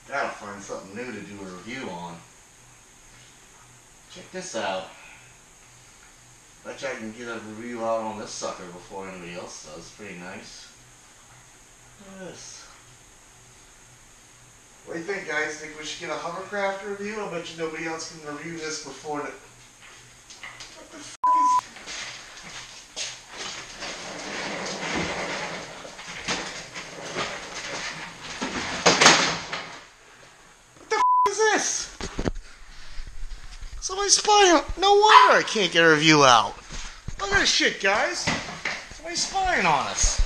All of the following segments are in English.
Gotta find something new to do a review on. Check this out. Bet you I can get a review out on this sucker before anybody else does. Pretty nice. Look at this. What do you think, guys? Think we should get a hovercraft review? I bet you nobody else can review this before the... What the f*** is... What the f*** is this? Somebody's spying on... No wonder I can't get a review out. Look at this shit, guys. Somebody's spying on us.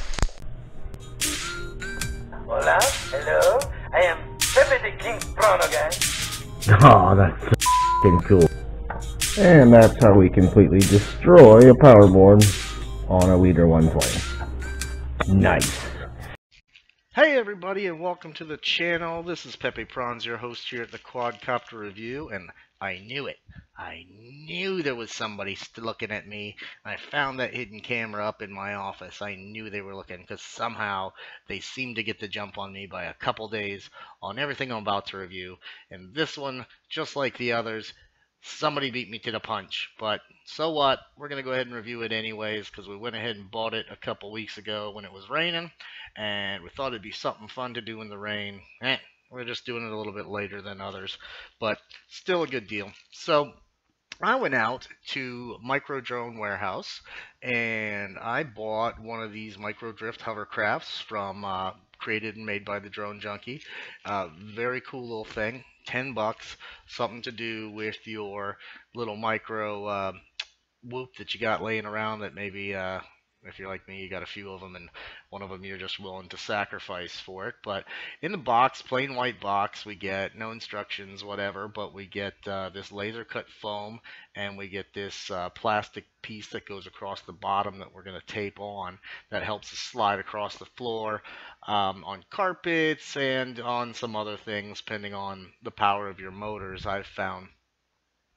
Hola, hello, I am Pepe the King Prawn again. Oh, that's so f***ing cool. And that's how we completely destroy a powerboard on a Leader 120. Nice. Hey everybody, and welcome to the channel. This is Pepe Prawns, your host here at the Quadcopter Review, and I knew it. I knew there was somebody looking at me. I found that hidden camera up in my office. I knew they were looking because somehow they seemed to get the jump on me by a couple days on everything I'm about to review. And this one, just like the others, somebody beat me to the punch. But so what? We're going to go ahead and review it anyways because we went ahead and bought it a couple weeks ago when it was raining. And we thought it'd be something fun to do in the rain. We're just doing it a little bit later than others, but still a good deal. So I went out to Micro Drone Warehouse and I bought one of these Micro Drift Hovercrafts from created and made by the Drone Junkie. Very cool little thing. $10, something to do with your little micro whoop that you got laying around that maybe if you're like me, you got a few of them, and one of them you're just willing to sacrifice for it. But in the box, plain white box, we get no instructions, whatever, but we get this laser cut foam, and we get this plastic piece that goes across the bottom that we're going to tape on that helps us slide across the floor on carpets and on some other things, depending on the power of your motors. I've found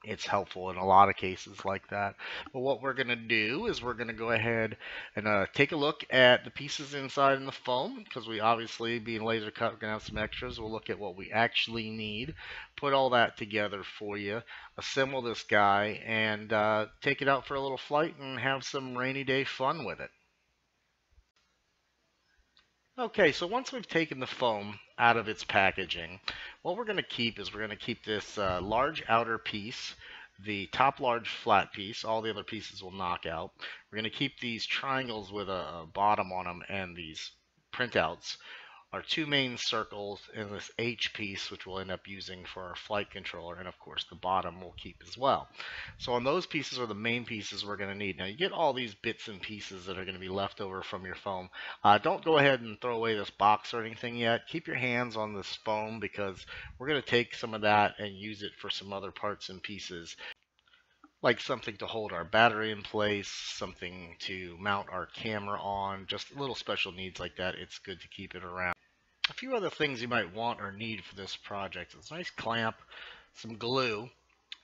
it's helpful in a lot of cases like that. But what we're going to do is we're going to go ahead and take a look at the pieces inside in the foam, because we obviously, being laser cut, we're going to have some extras. We'll look at what we actually need, put all that together for you, assemble this guy, and take it out for a little flight and have some rainy day fun with it. Okay, so once we've taken the foam out of its packaging, what we're going to keep is we're going to keep this large outer piece, the top large flat piece. All the other pieces will knock out. We're going to keep these triangles with a bottom on them and these printouts. Our two main circles and this H piece, which we'll end up using for our flight controller, and of course the bottom we'll keep as well. So on those pieces are the main pieces we're going to need. Now you get all these bits and pieces that are going to be left over from your foam. Don't go ahead and throw away this box or anything yet. Keep your hands on this foam because we're going to take some of that and use it for some other parts and pieces, like something to hold our battery in place, something to mount our camera on, just little special needs like that. It's good to keep it around. A few other things you might want or need for this project. It's a nice clamp, some glue.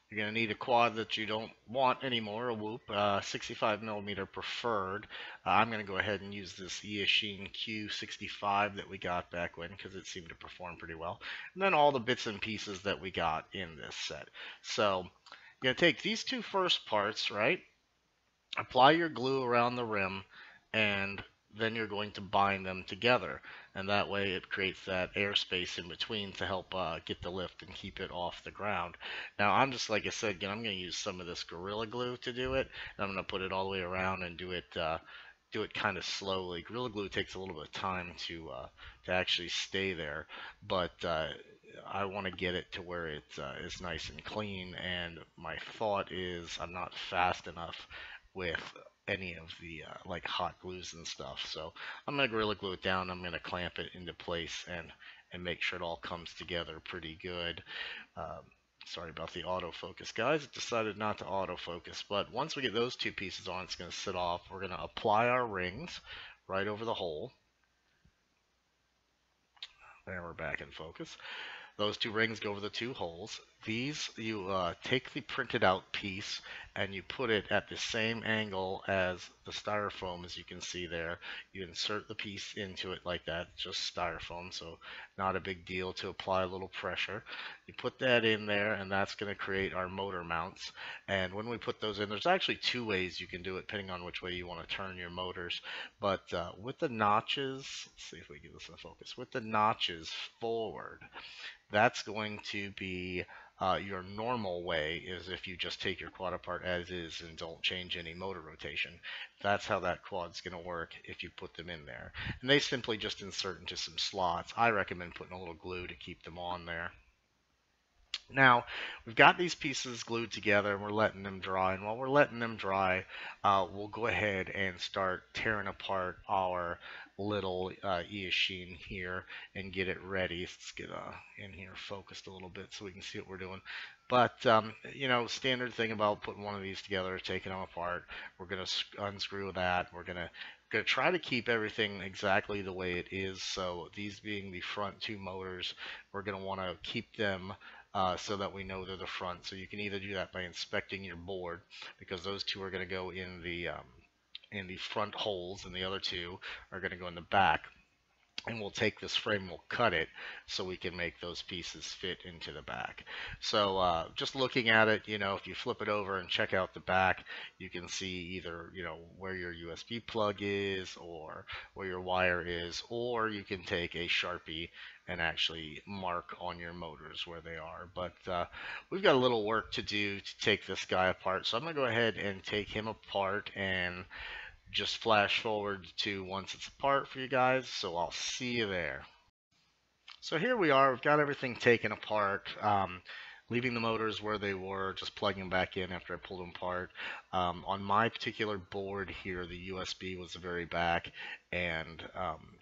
You're going to need a quad that you don't want anymore, a whoop, 65mm preferred. I'm going to go ahead and use this Yashin Q65 that we got back when, because it seemed to perform pretty well. And then all the bits and pieces that we got in this set. So you're going to take these two first parts, right? Apply your glue around the rim, and then you're going to bind them together, and that way it creates that airspace in between to help get the lift and keep it off the ground. Now I'm just, like I said, again, I'm going to use some of this Gorilla Glue to do it, and I'm going to put it all the way around and do it kind of slowly. Gorilla Glue takes a little bit of time to actually stay there, but I want to get it to where it's nice and clean, and my thought is I'm not fast enough with any of the like hot glues and stuff. So I'm going to Gorilla Glue it down. I'm going to clamp it into place and make sure it all comes together pretty good. Sorry about the autofocus, guys. It decided not to autofocus. But once we get those two pieces on, it's going to sit off. We're going to apply our rings right over the hole. There, we're back in focus. Those two rings go over the two holes. These, you take the printed out piece and you put it at the same angle as the styrofoam, as you can see there. You insert the piece into it like that, just styrofoam, so not a big deal to apply a little pressure. You put that in there, and that's going to create our motor mounts. And when we put those in, there's actually two ways you can do it, depending on which way you want to turn your motors. But with the notches, let's see if we get this in focus. With the notches forward, that's going to be your normal way, is if you just take your quad apart as is and don't change any motor rotation. That's how that quad's going to work if you put them in there. And they simply just insert into some slots. I recommend putting a little glue to keep them on there. Now, we've got these pieces glued together and we're letting them dry. And while we're letting them dry, we'll go ahead and start tearing apart our little Eachine here and get it ready. Let's get in here focused a little bit so we can see what we're doing. But, you know, standard thing about putting one of these together, taking them apart, we're going to unscrew that. We're going to try to keep everything exactly the way it is. So these being the front two motors, we're going to want to keep them so that we know they're the front. So you can either do that by inspecting your board, because those two are going to go in the front holes, and the other two are going to go in the back. And we'll take this frame, we'll cut it so we can make those pieces fit into the back. So just looking at it, you know, if you flip it over and check out the back, you can see either, you know, where your USB plug is or where your wire is, or you can take a Sharpie and actually mark on your motors where they are. But we've got a little work to do to take this guy apart. So I'm going to go ahead and take him apart and just flash forward to once it's apart for you guys. So I'll see you there. So here we are. We've got everything taken apart. Leaving the motors where they were, just plugging them back in after I pulled them apart. On my particular board here, the USB was the very back, and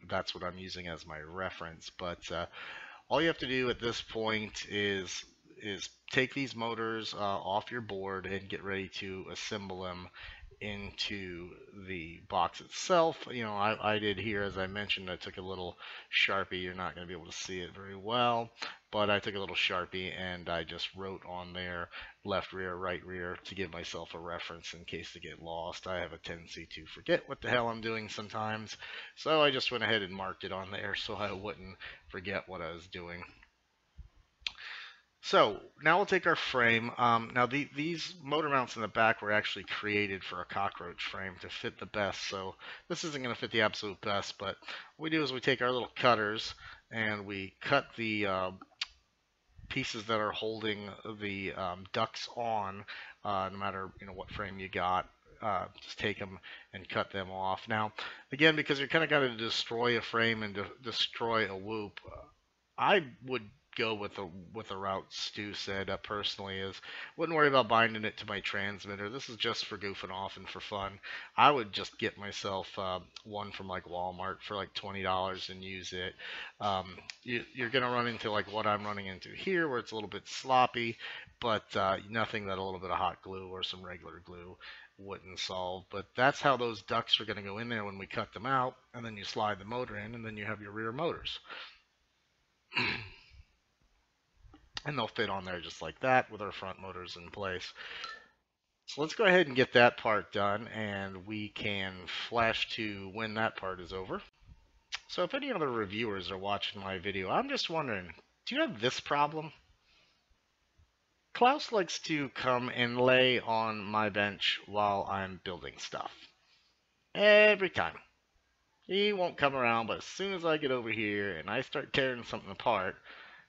that's what I'm using as my reference. But all you have to do at this point is take these motors off your board and get ready to assemble them into the box itself. You know, I did here, as I mentioned, I took a little Sharpie. You're not going to be able to see it very well, but I took a little Sharpie and I just wrote on there left rear, right rear, to give myself a reference in case I get lost. I have a tendency to forget what the hell I'm doing sometimes, so I just went ahead and marked it on there so I wouldn't forget what I was doing. So now we'll take our frame. Now these motor mounts in the back were actually created for a cockroach frame to fit the best. So this isn't going to fit the absolute best, but what we do is we take our little cutters and we cut the pieces that are holding the ducts on, no matter what frame you got. Just take them and cut them off. Now, again, because you're kind of got to destroy a frame and destroy a whoop, I would go with the route Stu said personally, is wouldn't worry about binding it to my transmitter. This is just for goofing off and for fun. I would just get myself one from like Walmart for like $20 and use it. You're gonna run into like what I'm running into here, where it's a little bit sloppy, but nothing that a little bit of hot glue or some regular glue wouldn't solve. But that's how those ducts are going to go in there when we cut them out, and then you slide the motor in, and then you have your rear motors. And they'll fit on there just like that with our front motors in place. So let's go ahead and get that part done, and we can flash to when that part is over. So if any other reviewers are watching my video, I'm just wondering, do you have this problem? Klaus likes to come and lay on my bench while I'm building stuff. Every time. He won't come around, but as soon as I get over here and I start tearing something apart,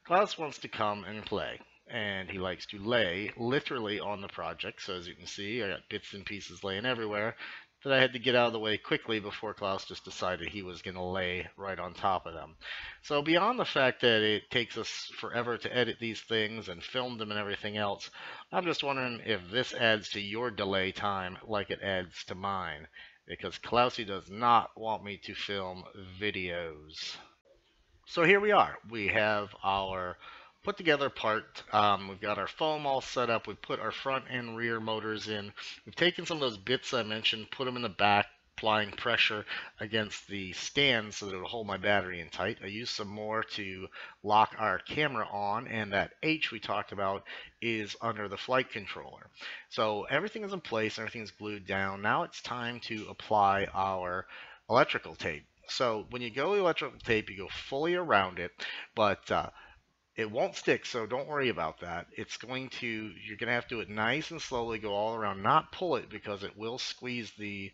Klaus wants to come and play, and he likes to lay literally on the project. So as you can see, I got bits and pieces laying everywhere that I had to get out of the way quickly before Klaus just decided he was going to lay right on top of them. So beyond the fact that it takes us forever to edit these things and film them and everything else, I'm just wondering if this adds to your delay time like it adds to mine, because Klausy does not want me to film videos. So here we are. We have our put together part. We've got our foam all set up. We've put our front and rear motors in. We've taken some of those bits I mentioned, put them in the back applying pressure against the stand so that it'll hold my battery in tight. I use some more to lock our camera on, and that H we talked about is under the flight controller. So everything is in place, everything is glued down. Now it's time to apply our electrical tape. So when you go electrical tape, you go fully around it, but it won't stick, so don't worry about that. You're going to have to do it nice and slowly, go all around, not pull it because it will squeeze the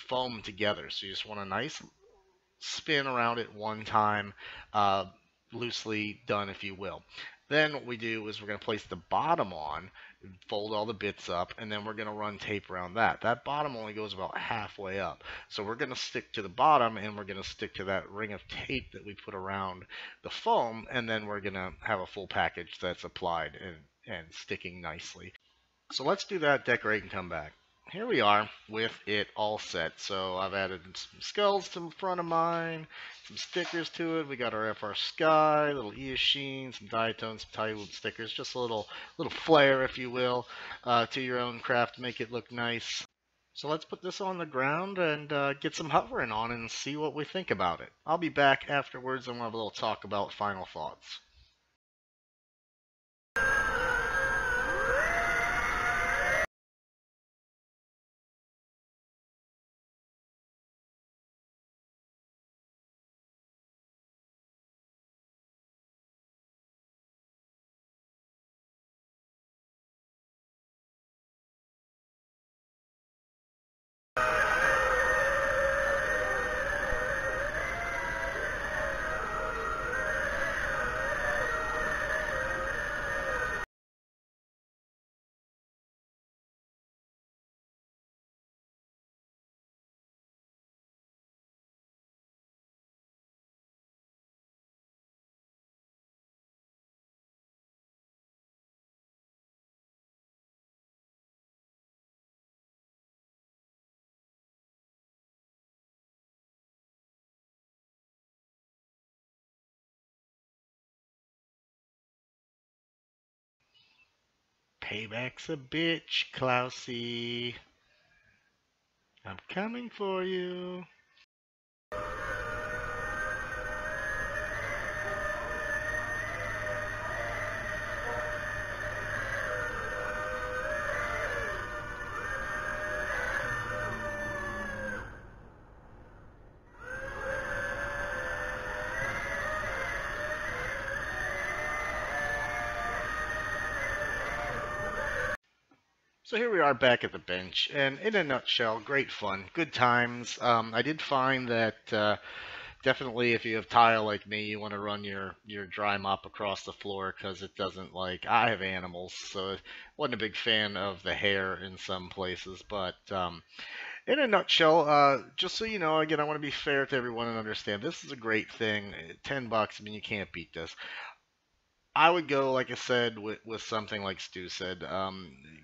foam together. So you just want a nice spin around it one time, loosely done, if you will. Then what we do is we're going to place the bottom on, fold all the bits up, and then we're going to run tape around that. That bottom only goes about halfway up. So we're going to stick to the bottom, and we're going to stick to that ring of tape that we put around the foam, and then we're going to have a full package that's applied and sticking nicely. So let's do that, decorate, and come back. Here we are with it all set. So I've added some skulls to the front of mine, some stickers to it. We got our FR Sky, little Eosheen, some diatones, some tiny stickers, just a little flair, if you will, to your own craft, make it look nice. So let's put this on the ground and get some hovering on and see what we think about it. I'll be back afterwards and we'll have a little talk about final thoughts. Payback's a bitch, Klausy. I'm coming for you. So here we are back at the bench, and in a nutshell, great fun, good times. I did find that definitely if you have tile like me, you want to run your dry mop across the floor because it doesn't like, I have animals, so I wasn't a big fan of the hair in some places, but in a nutshell, just so you know, again, I want to be fair to everyone and understand, this is a great thing. $10, I mean, you can't beat this. I would go, like I said, with something like Stu said.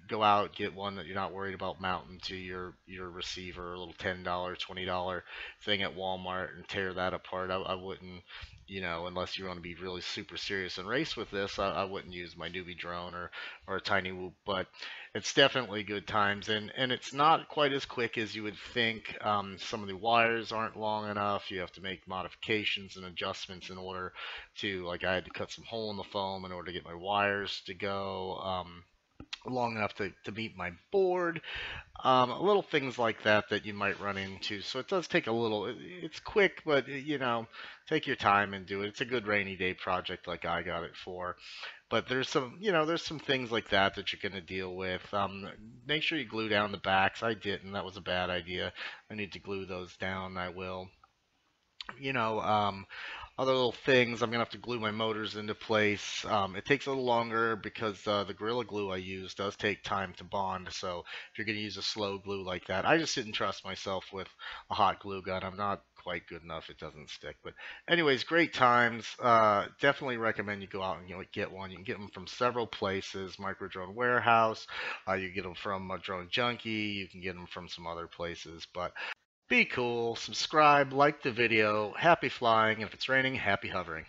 Go out, get one that you're not worried about mounting to your receiver, a little $10, $20 thing at Walmart, and tear that apart. I wouldn't, unless you want to be really super serious and race with this, I wouldn't use my newbie drone or a tiny whoop. But it's definitely good times, and it's not quite as quick as you would think. Some of the wires aren't long enough. You have to make modifications and adjustments in order to, like, I had to cut some hole in the foam in order to get my wires to go long enough to meet my board. Little things like that you might run into. So it does take a little, it's quick, but take your time and do it. It's a good rainy day project like I got it for. But there's some, there's some things like that you're going to deal with. Make sure you glue down the backs. I didn't. That was a bad idea. I need to glue those down. I will. Other little things, I'm going to have to glue my motors into place. It takes a little longer because the Gorilla Glue I use does take time to bond. So if you're going to use a slow glue like that, I just didn't trust myself with a hot glue gun. I'm not quite good enough. It doesn't stick. But anyways, great times. Definitely recommend you go out and get one. You can get them from several places. Micro Drone Warehouse. You can get them from Drone Junkie. You can get them from some other places. But be cool, subscribe, like the video, happy flying, and if it's raining, happy hovering.